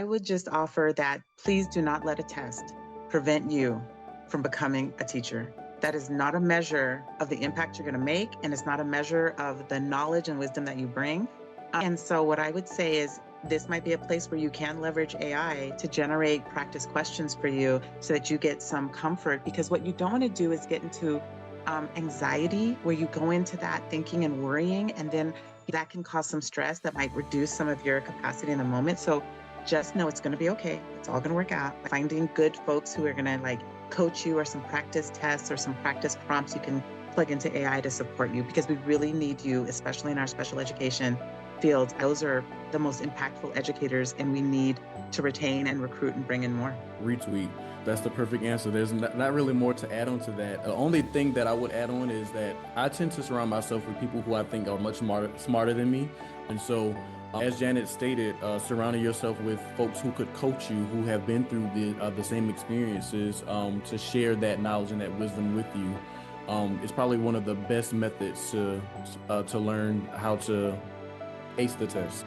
I would just offer that please do not let a test prevent you from becoming a teacher. That is not a measure of the impact you're going to make, and it's not a measure of the knowledge and wisdom that you bring. And so what I would say is this might be a place where you can leverage AI to generate practice questions for you so that you get some comfort, because what you don't want to do is get into anxiety where you go into that thinking and worrying, and then that can cause some stress that might reduce some of your capacity in the moment. So just know it's going to be okay. It's all going to work out. Finding good folks who are going to like coach you, or some practice tests or some practice prompts you can plug into AI to support you, because we really need you, especially in our special education fields. Those are the most impactful educators, and we need to retain and recruit and bring in more. Retweet. That's the perfect answer. There's not really more to add on to that. The only thing that I would add on is that I tend to surround myself with people who I think are much smarter than me. And so, as Janet stated, surrounding yourself with folks who could coach you, who have been through the same experiences, to share that knowledge and that wisdom with you, is probably one of the best methods to learn how to ace the test.